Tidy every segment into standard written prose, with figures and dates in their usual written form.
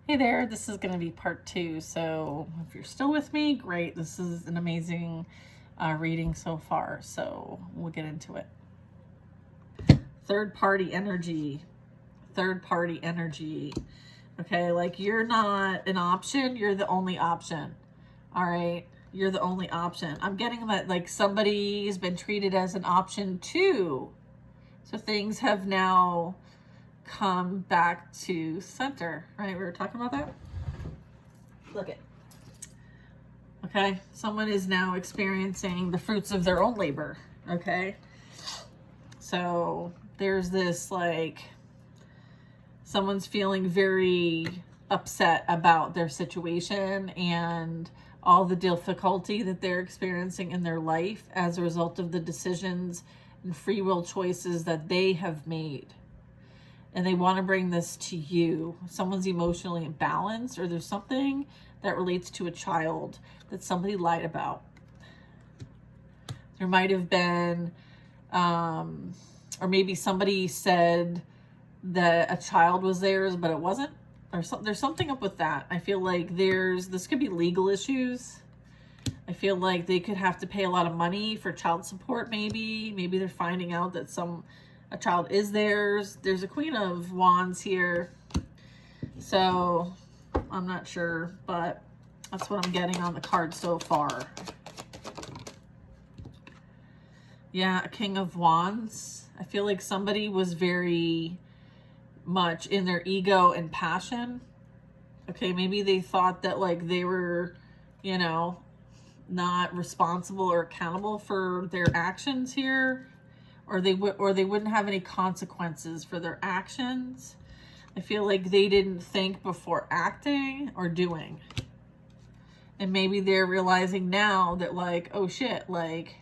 Hey there, this is going to be part 2. So if you're still with me, great. This is an amazing reading so far. So we'll get into it. Third party energy. Third party energy. Okay, like you're not an option, you're the only option. All right, you're the only option. I'm getting that like somebody's been treated as an option too. So things have now come back to center, right? We were talking about that. Look it. Okay, someone is now experiencing the fruits of their own labor. Okay, so there's this like someone's feeling very upset about their situation and all the difficulty that they're experiencing in their life as a result of the decisions and free will choices that they have made. And they want to bring this to you. Someone's emotionally imbalanced, or there's something that relates to a child that somebody lied about. There might have been, or maybe somebody said that a child was theirs, but it wasn't. Or there's something up with that. I feel like this could be legal issues. I feel like they could have to pay a lot of money for child support, maybe. Maybe they're finding out that a child is theirs. There's a Queen of Wands here. So I'm not sure, but that's what I'm getting on the card so far. Yeah, a King of Wands. I feel like somebody was very much in their ego and passion. Okay, maybe they thought that like they were, not responsible or accountable for their actions here. Or they wouldn't have any consequences for their actions. I feel like they didn't think before acting or doing. And maybe they're realizing now that like, oh shit, like,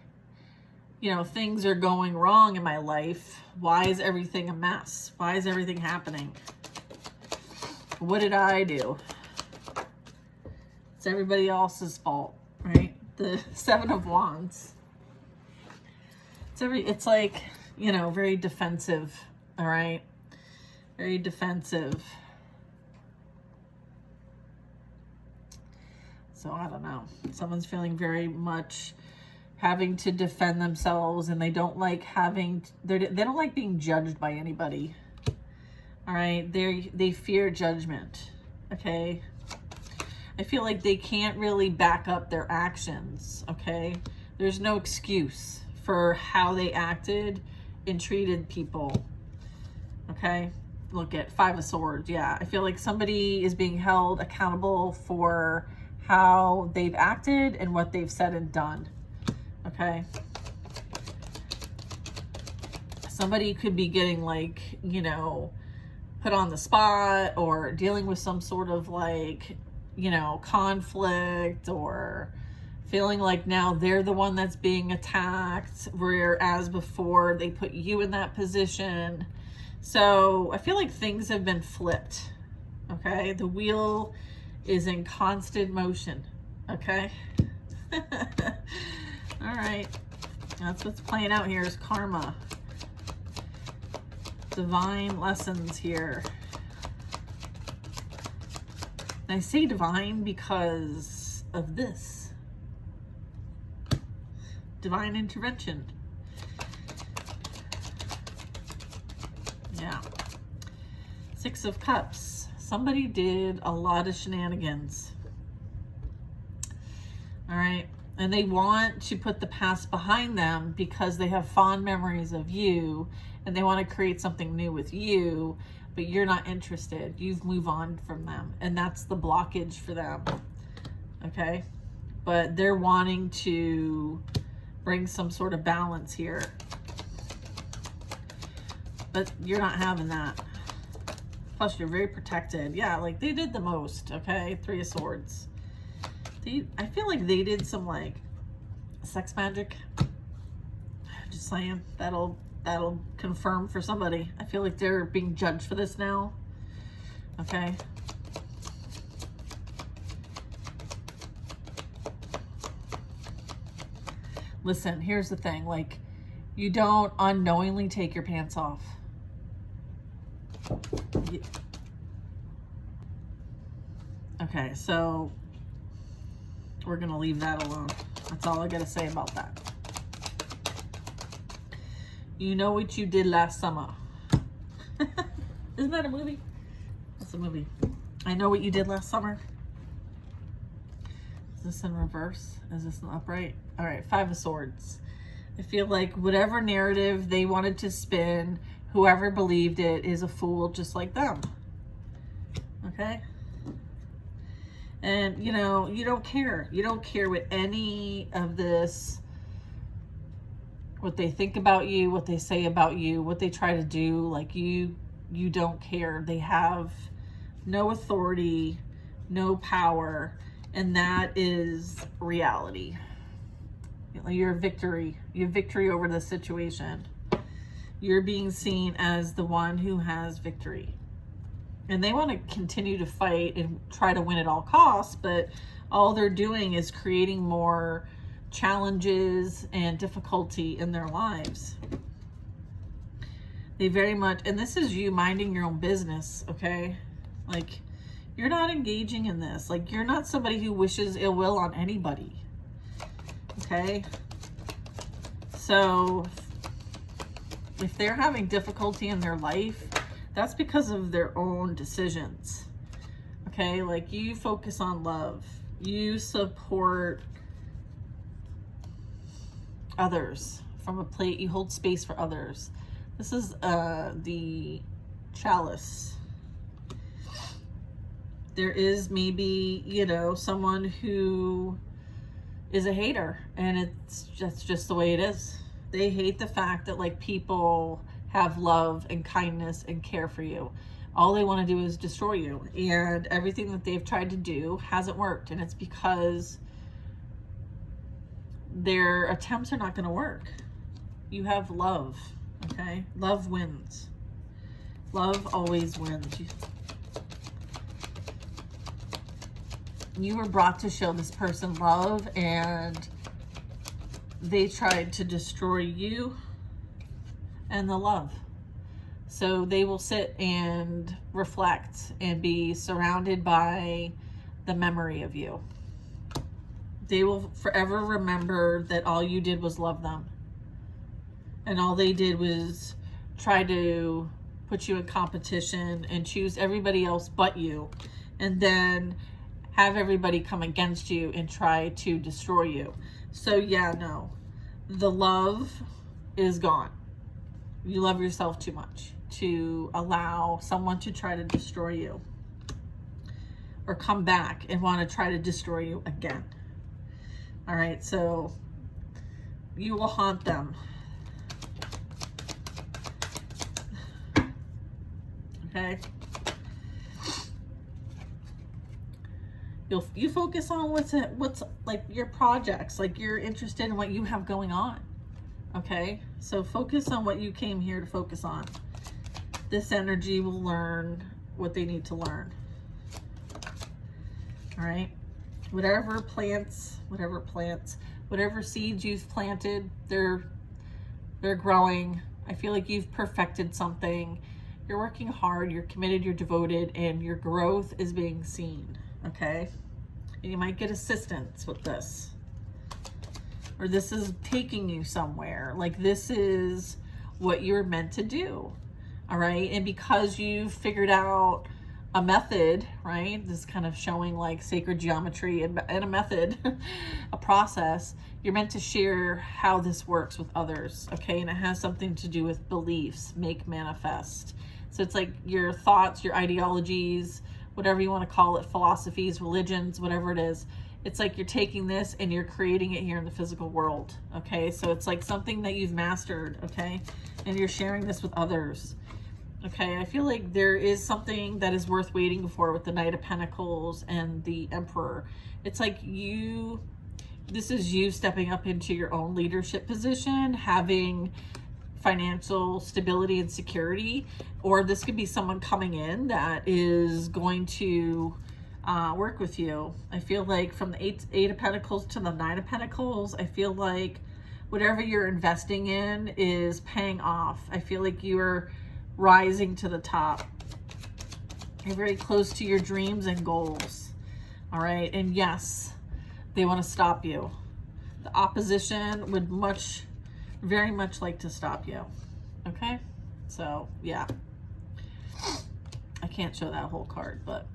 things are going wrong in my life. Why is everything a mess? Why is everything happening? What did I do? It's everybody else's fault, right? The Seven of Wands. It's like, very defensive, all right? Very defensive. So I don't know. Someone's feeling very much having to defend themselves, and they don't like they don't like being judged by anybody. All right? They fear judgment, okay? I feel like they can't really back up their actions, okay? There's no excuse for how they acted and treated people. Okay, look at Five of Swords. Yeah, I feel like somebody is being held accountable for how they've acted and what they've said and done. Okay, somebody could be getting like, put on the spot or dealing with some sort of like, conflict, or feeling like now they're the one that's being attacked, whereas before they put you in that position. So I feel like things have been flipped, okay? The wheel is in constant motion, okay? All right, that's what's playing out here is karma. Divine lessons here. And I say divine because of this. Divine intervention. Yeah. Six of Cups. Somebody did a lot of shenanigans. All right. And they want to put the past behind them because they have fond memories of you and they want to create something new with you, but you're not interested. You've moved on from them, and that's the blockage for them. Okay. But they're wanting to bring some sort of balance here. But you're not having that. Plus, you're very protected. Yeah, like they did the most, okay? Three of Swords. I feel like they did some like sex magic. Just saying. That'll confirm for somebody. I feel like they're being judged for this now. Okay. Listen, here's the thing. Like, you don't unknowingly take your pants off. Okay, so we're going to leave that alone. That's all I got to say about that. You know what you did last summer. Isn't that a movie? That's a movie. I know what you did last summer. Is this in reverse? Is this in upright? All right, 5 of Swords. I feel like whatever narrative they wanted to spin, whoever believed it is a fool just like them. Okay? And, you know, you don't care. You don't care what any of this, what they think about you, what they say about you, what they try to do. Like, you don't care. They have no authority, no power, and that is reality. Your victory. You have victory over the situation. You're being seen as the one who has victory. And they want to continue to fight and try to win at all costs, but all they're doing is creating more challenges and difficulty in their lives. They very much, and this is you minding your own business, okay? Like, you're not engaging in this. Like, you're not somebody who wishes ill will on anybody, okay? So if they're having difficulty in their life, that's because of their own decisions, okay? Like, you focus on love. You support others from a plate. You hold space for others. This is the Chalice. There is maybe, you know, someone who is a hater, and that's just the way it is. They hate the fact that, like, people have love and kindness and care for you. All they want to do is destroy you, and everything that they've tried to do hasn't worked, and it's because their attempts are not going to work. You have love, okay? Love wins. Love always wins. You were brought to show this person love, and they tried to destroy you and the love. So they will sit and reflect and be surrounded by the memory of you. They will forever remember that all you did was love them. And all they did was try to put you in competition and choose everybody else but you. And then have everybody come against you and try to destroy you. So yeah, no. The love is gone. You love yourself too much to allow someone to try to destroy you or come back and want to try to destroy you again. All right, so you will haunt them. Okay? You focus on what's like your projects, like you're interested in what you have going on. Okay, so focus on what you came here to focus on. This energy will learn what they need to learn. All right, whatever seeds you've planted, they're growing. I feel like you've perfected something. You're working hard, you're committed, you're devoted, and your growth is being seen. Okay, and you might get assistance with this, or this is taking you somewhere. Like, this is what you're meant to do. All right, and because you figured out a method, right, this kind of showing like sacred geometry and a method, a process, you're meant to share how this works with others. Okay, and it has something to do with beliefs, make manifest. So it's like your thoughts, your ideologies, whatever you want to call it, philosophies, religions, whatever it is. It's like you're taking this and you're creating it here in the physical world. Okay, so it's like something that you've mastered. Okay, and you're sharing this with others. Okay, I feel like there is something that is worth waiting for with the Knight of Pentacles and the Emperor. It's like this is you stepping up into your own leadership position, having financial stability and security, or this could be someone coming in that is going to work with you. I feel like from the Eight of Pentacles to the Nine of Pentacles, I feel like whatever you're investing in is paying off. I feel like you're rising to the top. You're very close to your dreams and goals. All right. And yes, they want to stop you. The opposition would very much like to stop you. Okay. So yeah, I can't show that whole card, but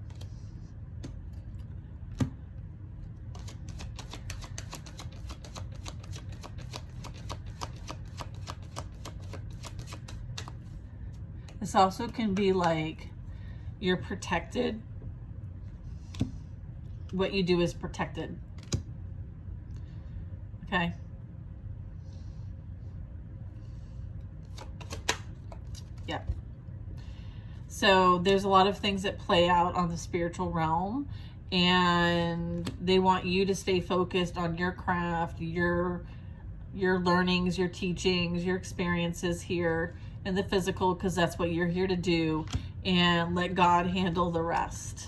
this also can be like you're protected. What you do is protected. Okay. Yep. So there's a lot of things that play out on the spiritual realm, and they want you to stay focused on your craft, your learnings, your teachings, your experiences here in the physical, because that's what you're here to do, and let God handle the rest.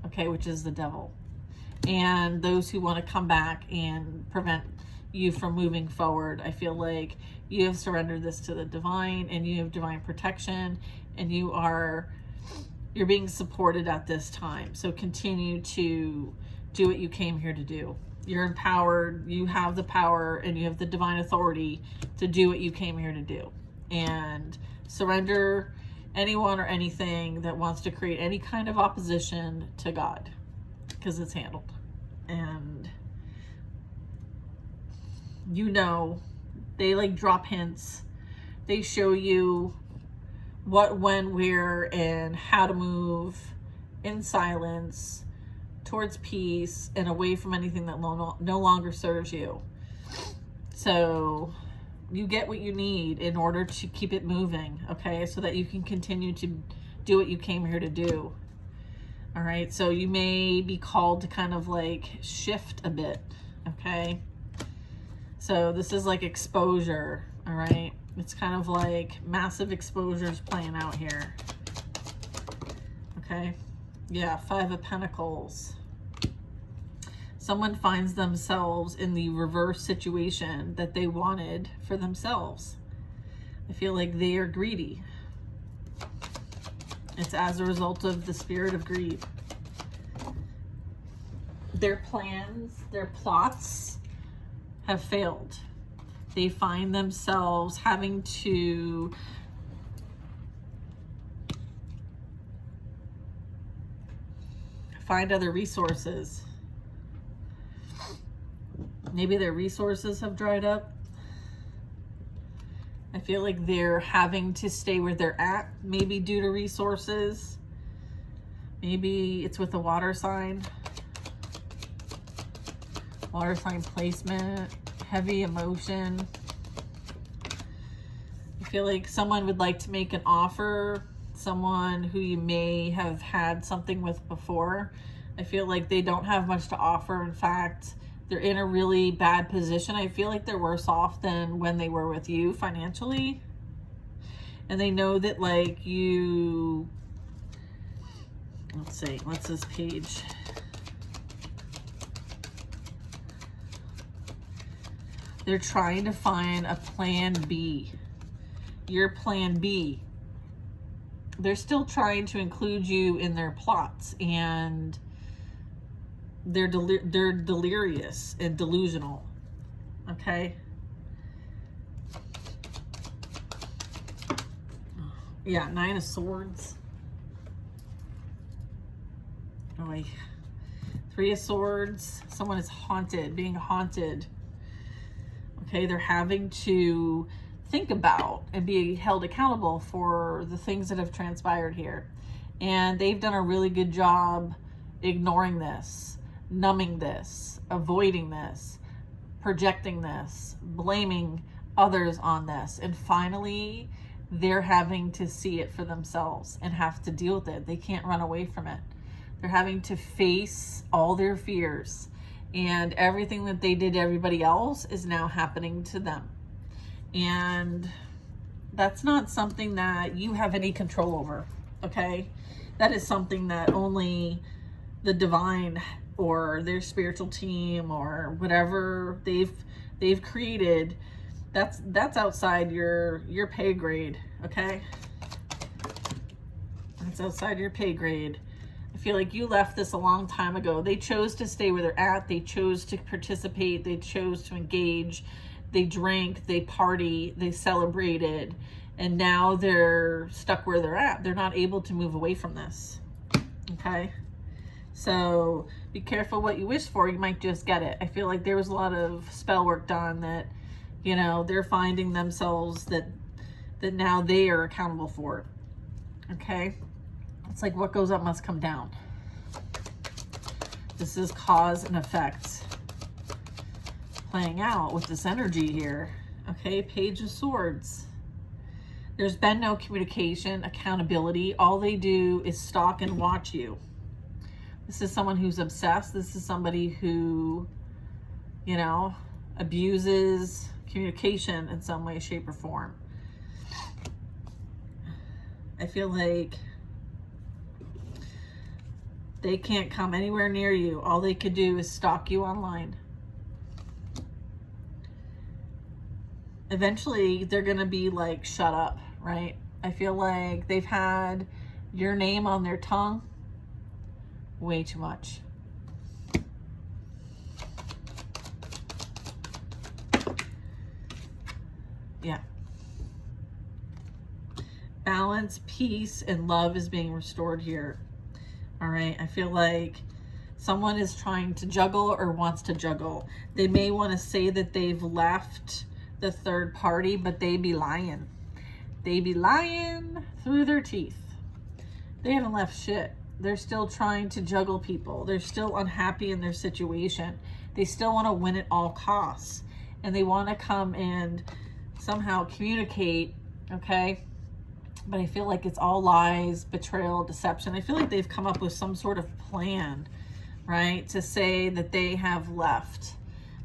Okay, which is the devil. And those who want to come back and prevent you from moving forward. I feel like you have surrendered this to the divine, and you have divine protection, and you're being supported at this time. So continue to do what you came here to do. You're empowered, you have the power, and you have the divine authority to do what you came here to do. And surrender anyone or anything that wants to create any kind of opposition to God, because it's handled. And you know, they like drop hints. They show you what, when, where, and how to move in silence towards peace and away from anything that no longer serves you. So you get what you need in order to keep it moving, okay? So that you can continue to do what you came here to do. All right, so you may be called to kind of like shift a bit, okay? So this is like exposure, all right? It's kind of like massive exposures playing out here, okay? Yeah, 5 of Pentacles. Someone finds themselves in the reverse situation that they wanted for themselves. I feel like they are greedy. It's as a result of the spirit of greed. Their plans, their plots have failed. They find themselves having to find other resources. Maybe their resources have dried up. I feel like they're having to stay where they're at, maybe due to resources. Maybe it's with a water sign. Water sign placement, heavy emotion. I feel like someone would like to make an offer, someone who you may have had something with before. I feel like they don't have much to offer. In fact, they're in a really bad position. I feel like they're worse off than when they were with you financially. And they know that like you, let's see, what's this page? They're trying to find a plan B. Your plan B. They're still trying to include you in their plots, and they're delirious and delusional. Okay? Yeah, 9 of Swords. Oh, wait. 3 of Swords. Someone is haunted, being haunted. Okay, they're having to think about and be held accountable for the things that have transpired here. And they've done a really good job ignoring this, numbing this, avoiding this, projecting this, blaming others on this. And finally, they're having to see it for themselves and have to deal with it. They can't run away from it. They're having to face all their fears. And everything that they did to everybody else is now happening to them. And that's not something that you have any control over, okay? That is something that only the divine or their spiritual team or whatever they've created, that's outside your pay grade, okay? That's outside your pay grade. I feel like you left this a long time ago. They chose to stay where they're at. They chose to participate. They chose to engage. They drank, they party, they celebrated, and now they're stuck where they're at. They're not able to move away from this. Okay? So be careful what you wish for. You might just get it. I feel like there was a lot of spell work done that, you know, they're finding themselves that now they are accountable for it. Okay? It's like what goes up must come down. This is cause and effect playing out with this energy here. Okay, Page of Swords. There's been no communication, accountability. All they do is stalk and watch you. This is someone who's obsessed. This is somebody who, you know, abuses communication in some way, shape, or form. I feel like they can't come anywhere near you. All they could do is stalk you online. Eventually, they're going to be like, shut up, right? I feel like they've had your name on their tongue way too much. Yeah. Balance, peace, and love is being restored here. All right. I feel like someone is trying to juggle or wants to juggle. They may want to say that they've left the third party, but they be lying. They be lying through their teeth. They haven't left shit. They're still trying to juggle people. They're still unhappy in their situation. They still want to win at all costs. And they want to come and somehow communicate, okay? But I feel like it's all lies, betrayal, deception. I feel like they've come up with some sort of plan, right? To say that they have left,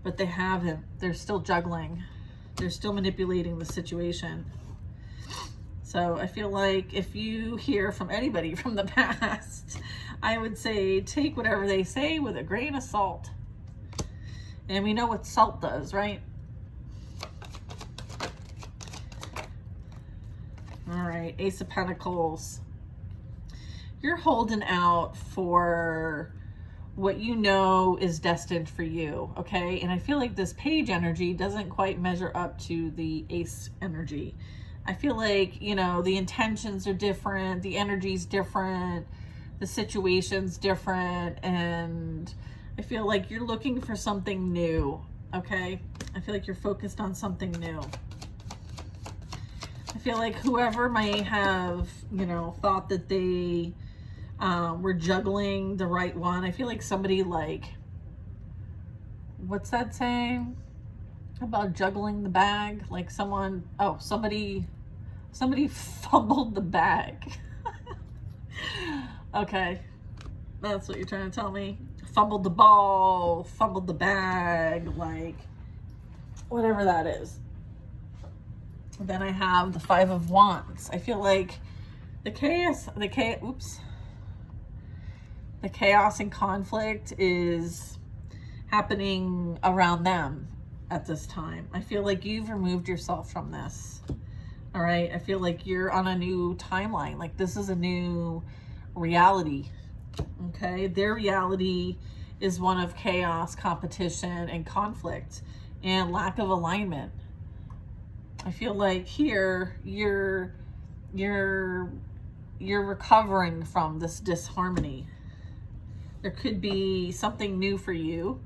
but they haven't. They're still juggling. They're still manipulating the situation. So I feel like if you hear from anybody from the past, I would say take whatever they say with a grain of salt. And we know what salt does, right? All right, Ace of Pentacles. You're holding out for what you know is destined for you, okay? And I feel like this Page energy doesn't quite measure up to the Ace energy. I feel like, you know, the intentions are different, the energy's different, the situation's different, and I feel like you're looking for something new, okay? I feel like you're focused on something new. I feel like whoever may have, you know, thought that they were juggling the right one. I feel like somebody like, what's that saying about juggling the bag? Like someone, oh, somebody fumbled the bag. Okay, that's what you're trying to tell me. Fumbled the ball, fumbled the bag, like whatever that is. Then I have the Five of Wands. I feel like the chaos and conflict is happening around them at this time. I feel like you've removed yourself from this. All right. I feel like you're on a new timeline. Like this is a new reality. Okay. Their reality is one of chaos, competition, and conflict and lack of alignment. I feel like here you're recovering from this disharmony. There could be something new for you,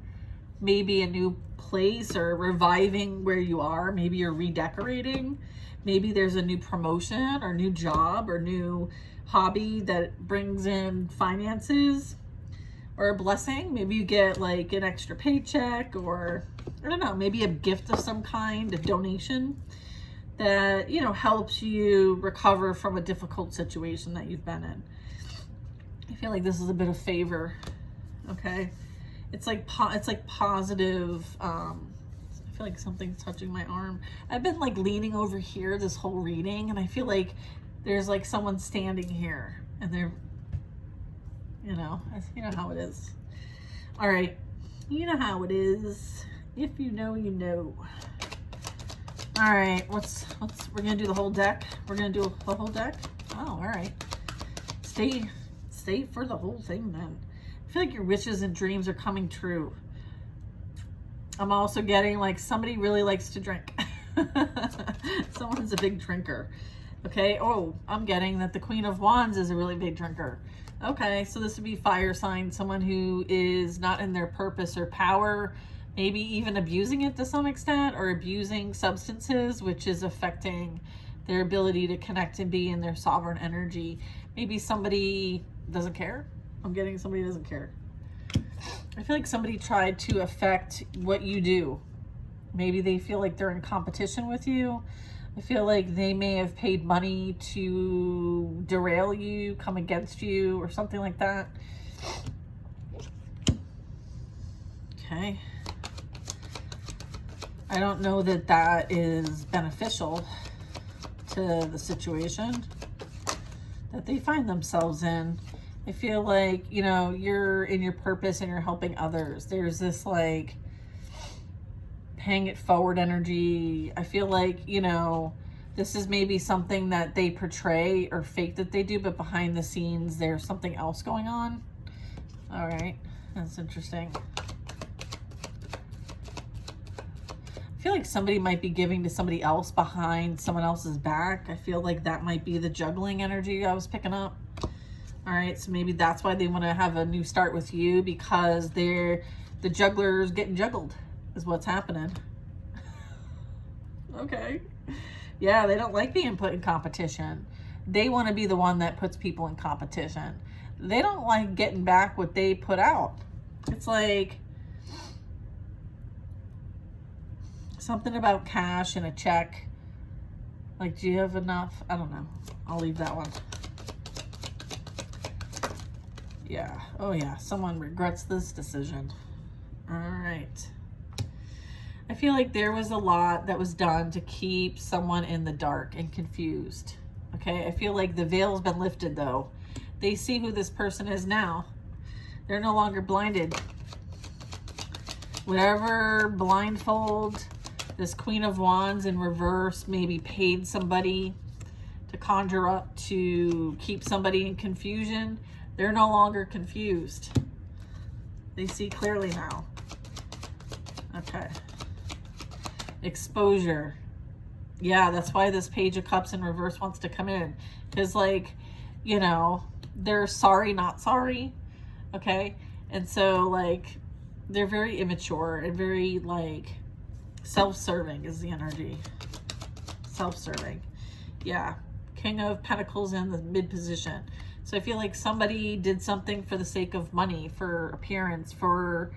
maybe a new place or reviving where you are. Maybe you're redecorating. Maybe there's a new promotion or new job or new hobby that brings in finances or a blessing. Maybe you get like an extra paycheck or, I don't know, maybe a gift of some kind, a donation that, you know, helps you recover from a difficult situation that you've been in. I feel like this is a bit of favor, okay? It's like positive. I feel like something's touching my arm. I've been like leaning over here this whole reading, and I feel like there's like someone standing here, and they're, you know how it is. All right, you know how it is. If you know, you know. All right, we're gonna do the whole deck. We're gonna do the whole deck. Oh, all right. Stay stay for the whole thing then. I feel like your wishes and dreams are coming true. I'm also getting like somebody really likes to drink. Someone's a big drinker. Okay. Oh, I'm getting that the Queen of Wands is a really big drinker. Okay. So this would be fire sign, someone who is not in their purpose or power, maybe even abusing it to some extent, or abusing substances, which is affecting their ability to connect and be in their sovereign energy. Maybe somebody doesn't care. I'm getting somebody doesn't care. I feel like somebody tried to affect what you do. Maybe they feel like they're in competition with you. I feel like they may have paid money to derail you, come against you, or something like that. Okay. I don't know that that is beneficial to the situation that they find themselves in. I feel like, you know, you're in your purpose and you're helping others. There's this like paying it forward energy. I feel like, you know, this is maybe something that they portray or fake that they do, but behind the scenes, there's something else going on. All right. That's interesting. I feel like somebody might be giving to somebody else behind someone else's back. I feel like that might be the juggling energy I was picking up. All right, so maybe that's why they want to have a new start with you, because the juggler's getting juggled is what's happening. Okay. Yeah, they don't like being put in competition. They want to be the one that puts people in competition. They don't like getting back what they put out. It's like something about cash and a check. Like, do you have enough? I don't know. I'll leave that one. Yeah. Oh, yeah. Someone regrets this decision. All right. I feel like there was a lot that was done to keep someone in the dark and confused. Okay. I feel like the veil's been lifted, though. They see who this person is now. They're no longer blinded. Whatever blindfold this Queen of Wands in reverse maybe paid somebody to conjure up to keep somebody in confusion. They're no longer confused. They see clearly now. Okay. Exposure. Yeah, that's why this Page of Cups in reverse wants to come in. Because, like, you know, they're sorry, not sorry. Okay? And so, like, they're very immature and very, like, self-serving is the energy. Self-serving. Yeah. King of Pentacles in the mid position. So I feel like somebody did something for the sake of money, for appearance, for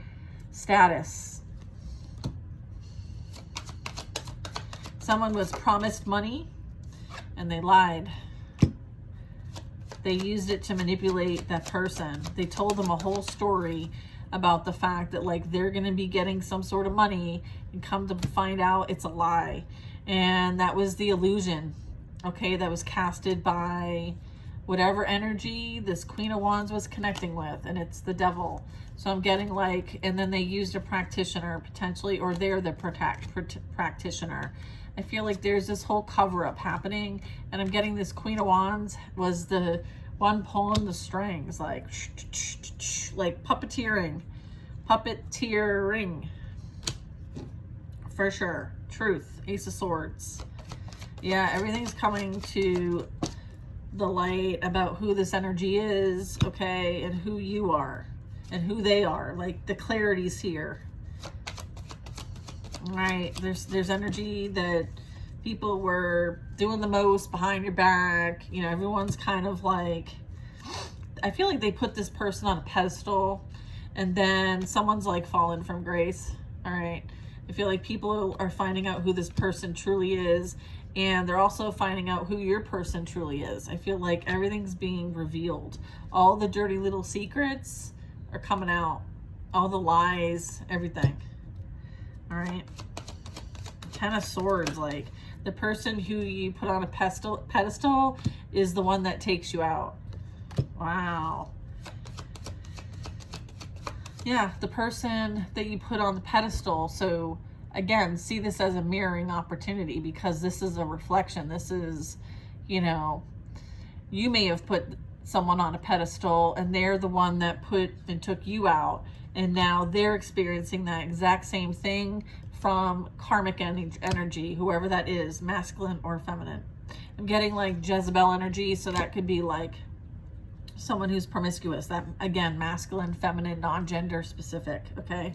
status. Someone was promised money and they lied. They used it to manipulate that person. They told them a whole story about the fact that, like, they're going to be getting some sort of money, and come to find out it's a lie. And that was the illusion, okay, that was casted by whatever energy this Queen of Wands was connecting with, and it's the devil. So I'm getting like, and then they used a practitioner potentially, or they're the practitioner. I feel like there's this whole cover-up happening, and I'm getting this Queen of Wands was the one pulling the strings, like puppeteering, for sure. Truth, Ace of Swords. Yeah, everything's coming to the light about who this energy is, okay, and who you are and who they are. Like, the clarity's here. Right, there's energy that people were doing the most behind your back. You know, everyone's kind of like, I feel like they put this person on a pedestal and then someone's like fallen from grace. All right, I feel like people are finding out who this person truly is, and they're also finding out who your person truly is. I feel like everything's being revealed. All the dirty little secrets are coming out. All the lies, everything. All right. Ten of Swords, like, the person who you put on a pedestal is the one that takes you out. Wow. Yeah, the person that you put on the pedestal. So again, see this as a mirroring opportunity, because this is a reflection. This is, you know, you may have put someone on a pedestal, and they're the one that put and took you out, and now they're experiencing that exact same thing from karmic energy, whoever that is, masculine or feminine. I'm getting like Jezebel energy, so that could be like someone who's promiscuous. That, again, masculine, feminine, non-gender specific, okay?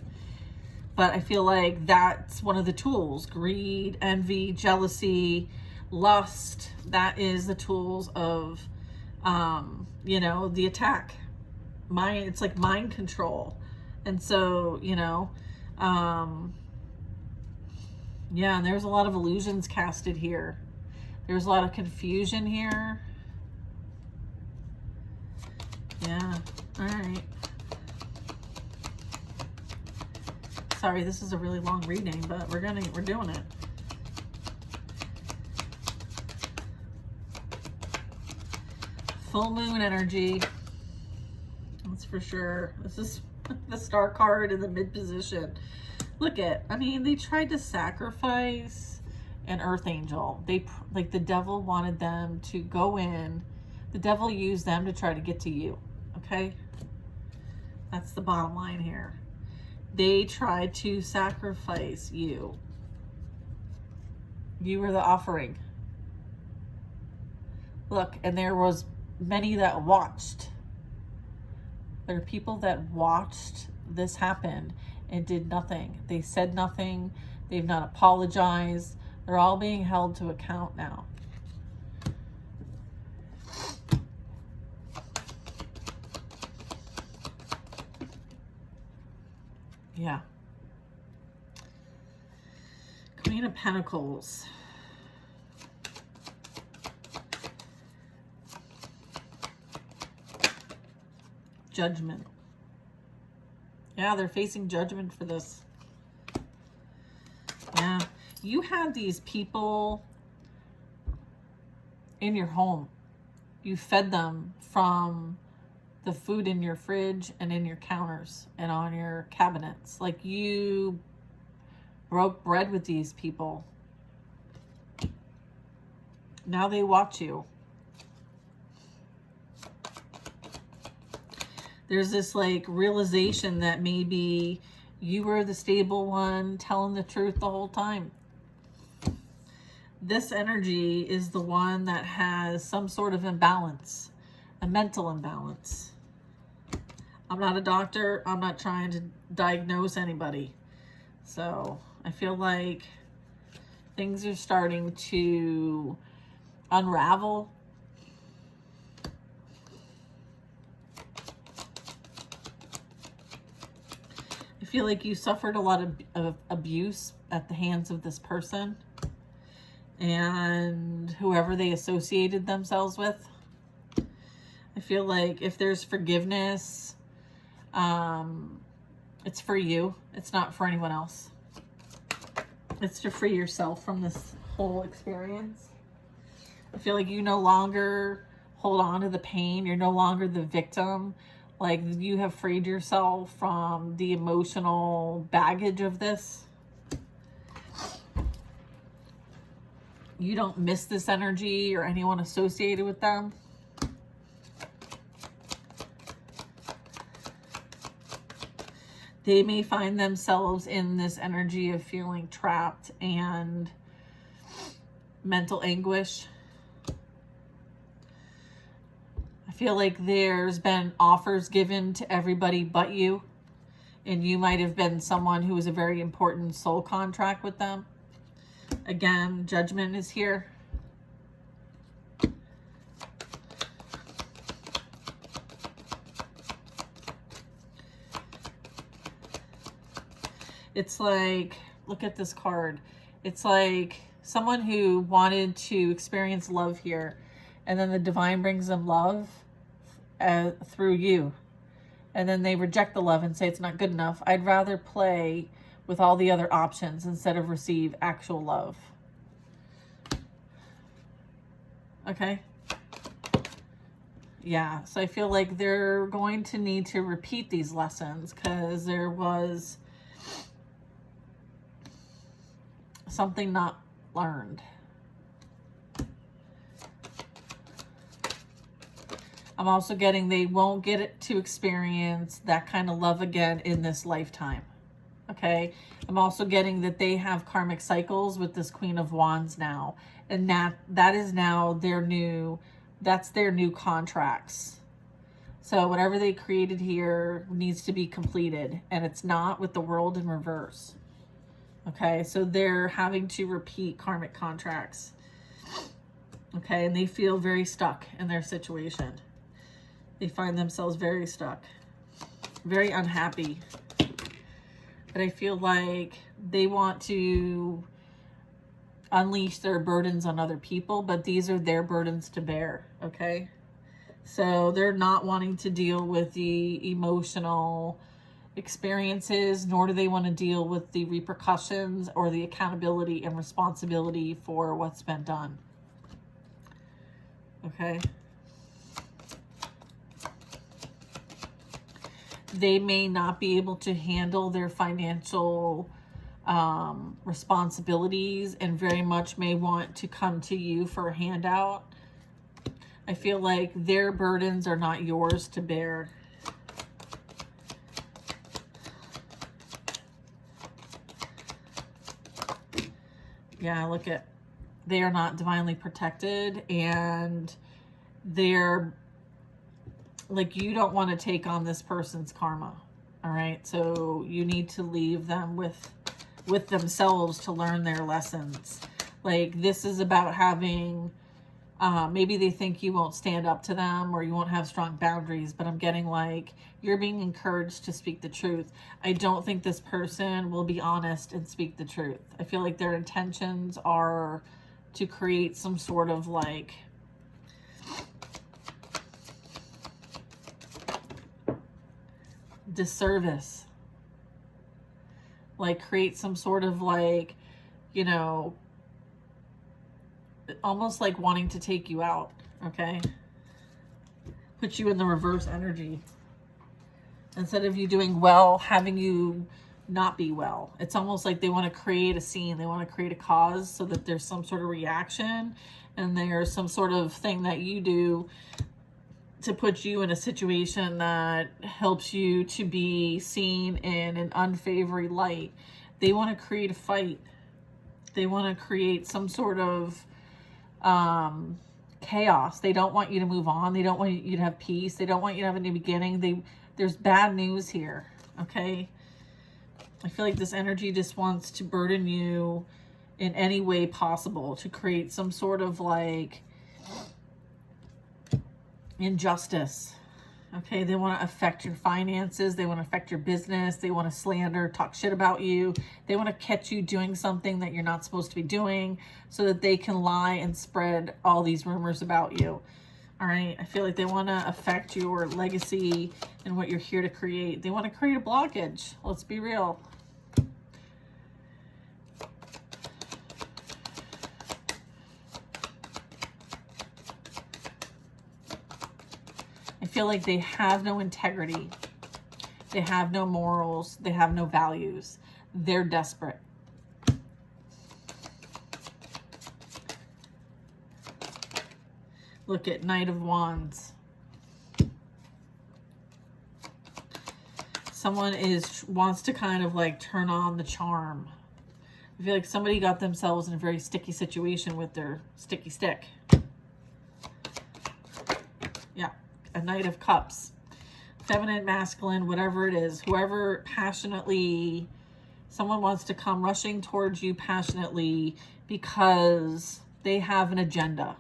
But I feel like that's one of the tools. Greed, envy, jealousy, lust. That is the tools of, you know, the attack. It's like mind control. And so, you know, yeah, and there's a lot of illusions casted here. There's a lot of confusion here. Yeah, all right. Sorry, this is a really long reading, but we're doing it. Full moon energy. That's for sure. This is the star card in the mid position. Look at, I mean, they tried to sacrifice an earth angel. Like the devil wanted them to go in. The devil used them to try to get to you. Okay? That's the bottom line here. They tried to sacrifice you. You were the offering. Look, and there was many that watched. There are people that watched this happen and did nothing. They said nothing. They've not apologized. They're all being held to account now. Yeah. Queen of Pentacles. Judgment. Yeah, they're facing judgment for this. Yeah. You had these people in your home. You fed them from the food in your fridge and in your counters and on your cabinets. Like, you broke bread with these people. Now they watch you. There's this like realization that maybe you were the stable one telling the truth the whole time. This energy is the one that has some sort of imbalance, a mental imbalance. I'm not a doctor. I'm not trying to diagnose anybody. So I feel like things are starting to unravel. I feel like you suffered a lot of abuse at the hands of this person and whoever they associated themselves with. I feel like if there's forgiveness, it's for you. It's not for anyone else. It's to free yourself from this whole experience. I feel like you no longer hold on to the pain. You're no longer the victim. Like, you have freed yourself from the emotional baggage of this. You don't miss this energy or anyone associated with them. They may find themselves in this energy of feeling trapped and mental anguish. I feel like there's been offers given to everybody but you, and you might have been someone who was a very important soul contract with them. Again, judgment is here. It's like, look at this card. It's like someone who wanted to experience love here, and then the divine brings them love through you. And then they reject the love and say it's not good enough. I'd rather play with all the other options instead of receive actual love. Okay? Yeah, so I feel like they're going to need to repeat these lessons because there was something not learned. I'm also getting they won't get it to experience that kind of love again in this lifetime. Okay. I'm also getting that they have karmic cycles with this Queen of Wands now. And that is now that's their new contracts. So whatever they created here needs to be completed. And it's not with the World in reverse. Okay. So they're having to repeat karmic contracts. Okay. And they feel very stuck in their situation. They find themselves very stuck. Very unhappy. But I feel like they want to unleash their burdens on other people, but these are their burdens to bear, okay? So they're not wanting to deal with the emotional experiences, nor do they want to deal with the repercussions or the accountability and responsibility for what's been done, okay? They may not be able to handle their financial responsibilities and very much may want to come to you for a handout. I feel like their burdens are not yours to bear. Yeah, look at, they are not divinely protected, and they're like, you don't want to take on this person's karma. All right. So you need to leave them with themselves to learn their lessons. Like, this is about having, maybe they think you won't stand up to them or you won't have strong boundaries, but I'm getting like, you're being encouraged to speak the truth. I don't think this person will be honest and speak the truth. I feel like their intentions are to create some sort of like, disservice, like create some sort of like, you know, almost like wanting to take you out, okay? Put you in the reverse energy. Instead of you doing well, having you not be well. It's almost like they want to create a scene. They want to create a cause so that there's some sort of reaction and there's some sort of thing that you do to put you in a situation that helps you to be seen in an unfavoring light. They want to create a fight. They want to create some sort of chaos. They don't want you to move on. They don't want you to have peace. They don't want you to have a new beginning. There's bad news here, okay? I feel like this energy just wants to burden you in any way possible to create some sort of like injustice. Okay, they want to affect your finances. They want to affect your business. They want to slander, talk shit about you. They want to catch you doing something that you're not supposed to be doing so that they can lie and spread all these rumors about you. All right, I feel like they want to affect your legacy and what you're here to create. They want to create a blockage. Let's be real. I feel like they have no integrity. They have no morals. They have no values. They're desperate. Look at Knight of Wands. Someone wants to kind of like turn on the charm. I feel like somebody got themselves in a very sticky situation with their sticky stick. Yeah. A Knight of Cups. Feminine, masculine, whatever it is. Whoever passionately, someone wants to come rushing towards you passionately because they have an agenda.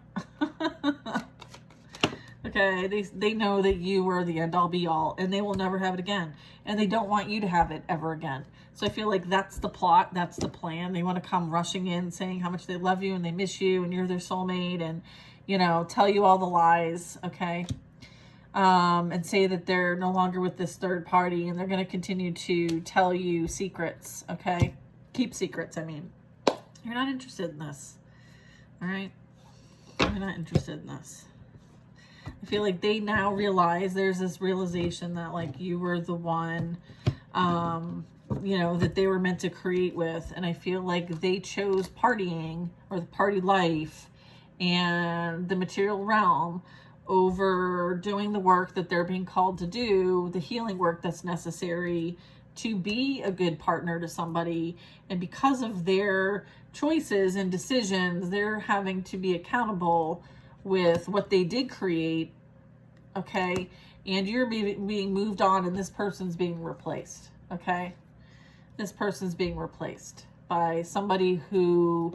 Okay, they know that you are the end all be all and they will never have it again. And they don't want you to have it ever again. So I feel like that's the plot, that's the plan. They want to come rushing in saying how much they love you and they miss you and you're their soulmate and, you know, tell you all the lies, okay? And say that they're no longer with this third party and they're going to continue to tell you secrets, okay? Keep secrets, I mean. You're not interested in this, all right? You're not interested in this. I feel like they now realize, there's this realization that like you were the one, you know, that they were meant to create with. And I feel like they chose partying or the party life and the material realm over doing the work that they're being called to do, the healing work that's necessary to be a good partner to somebody. And because of their choices and decisions, they're having to be accountable with what they did create. Okay. And you're being moved on, and this person's being replaced. Okay. This person's being replaced by somebody who...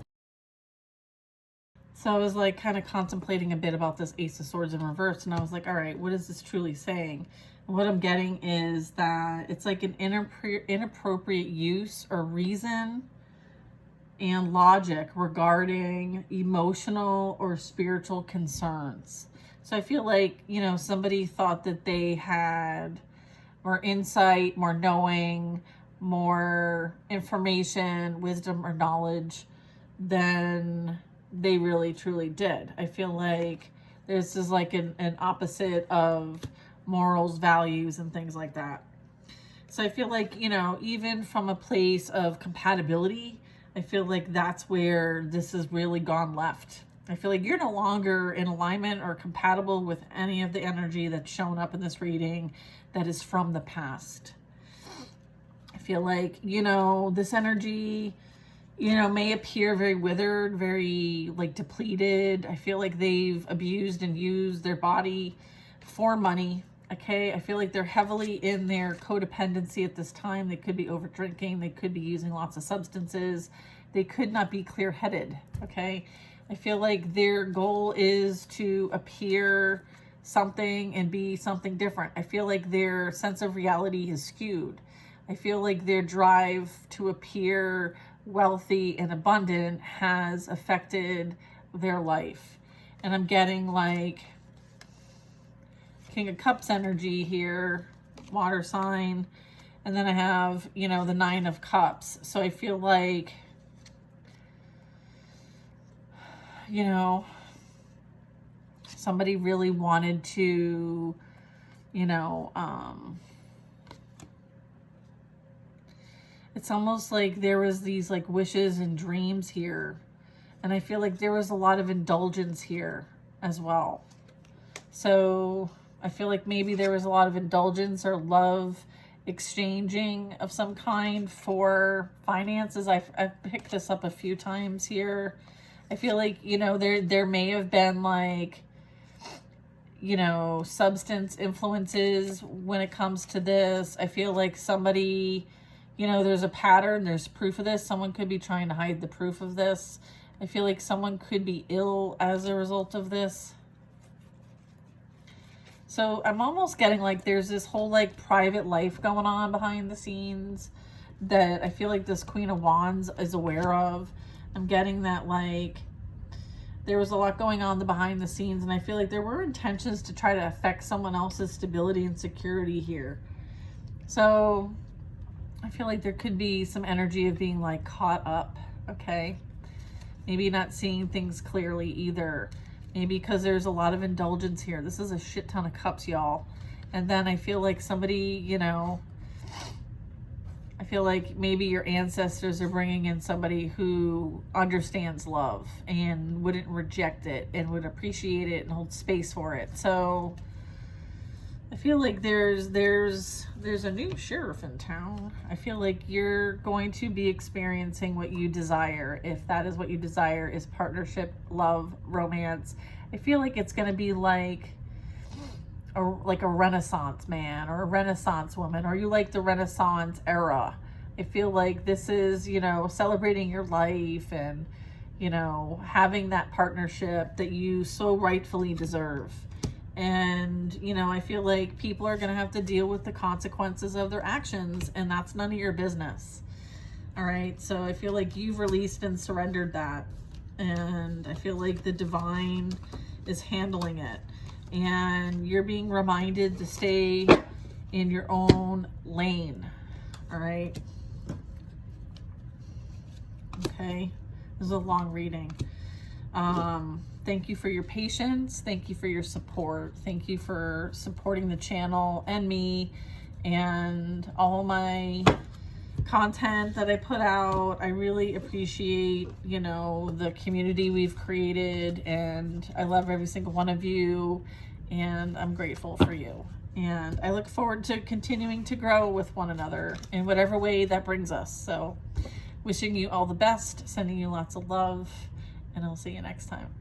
So I was like kind of contemplating a bit about this Ace of Swords in reverse, and I was like, all right, what is this truly saying? And what I'm getting is that it's like an inappropriate use or reason and logic regarding emotional or spiritual concerns. So I feel like, you know, somebody thought that they had more insight, more knowing, more information, wisdom, or knowledge than they really truly did. I feel like this is like an opposite of morals, values, and things like that. So I feel like, you know, even from a place of compatibility, I feel like that's where this has really gone left. I feel like you're no longer in alignment or compatible with any of the energy that's shown up in this reading that is from the past. I feel like, you know, this energy, you know, may appear very withered, very like depleted. I feel like they've abused and used their body for money. Okay. I feel like they're heavily in their codependency at this time. They could be over drinking. They could be using lots of substances. They could not be clear-headed. Okay. I feel like their goal is to appear something and be something different. I feel like their sense of reality is skewed. I feel like their drive to appear wealthy and abundant has affected their life. And I'm getting like King of Cups energy here, water sign. And then I have, you know, the Nine of Cups. So I feel like, you know, somebody really wanted to, you know, it's almost like there was these like wishes and dreams here. And I feel like there was a lot of indulgence here as well. So I feel like maybe there was a lot of indulgence or love exchanging of some kind for finances. I've picked this up a few times here. I feel like, you know, there may have been like, you know, substance influences when it comes to this. I feel like somebody, you know, there's a pattern, there's proof of this. Someone could be trying to hide the proof of this. I feel like someone could be ill as a result of this. So I'm almost getting like there's this whole like private life going on behind the scenes that I feel like this Queen of Wands is aware of. I'm getting that like there was a lot going on behind the scenes, and I feel like there were intentions to try to affect someone else's stability and security here. So I feel like there could be some energy of being like caught up, okay? Maybe not seeing things clearly either. Maybe because there's a lot of indulgence here. This is a shit ton of cups, y'all. And then I feel like somebody, you know, I feel like maybe your ancestors are bringing in somebody who understands love and wouldn't reject it and would appreciate it and hold space for it. So I feel like there's a new sheriff in town. I feel like you're going to be experiencing what you desire. If that is what you desire, is partnership, love, romance. I feel like it's going to be like a Renaissance man or a Renaissance woman, or you like the Renaissance era. I feel like this is, you know, celebrating your life and, you know, having that partnership that you so rightfully deserve. And, you know, I feel like people are going to have to deal with the consequences of their actions, and that's none of your business. All right. So I feel like you've released and surrendered that. And I feel like the divine is handling it. And you're being reminded to stay in your own lane. All right. Okay. This is a long reading. Thank you for your patience. Thank you for your support. Thank you for supporting the channel and me and all my content that I put out. I really appreciate, you know, the community we've created, and I love every single one of you. and I'm grateful for you. And I look forward to continuing to grow with one another in whatever way that brings us. So wishing you all the best, sending you lots of love, and I'll see you next time.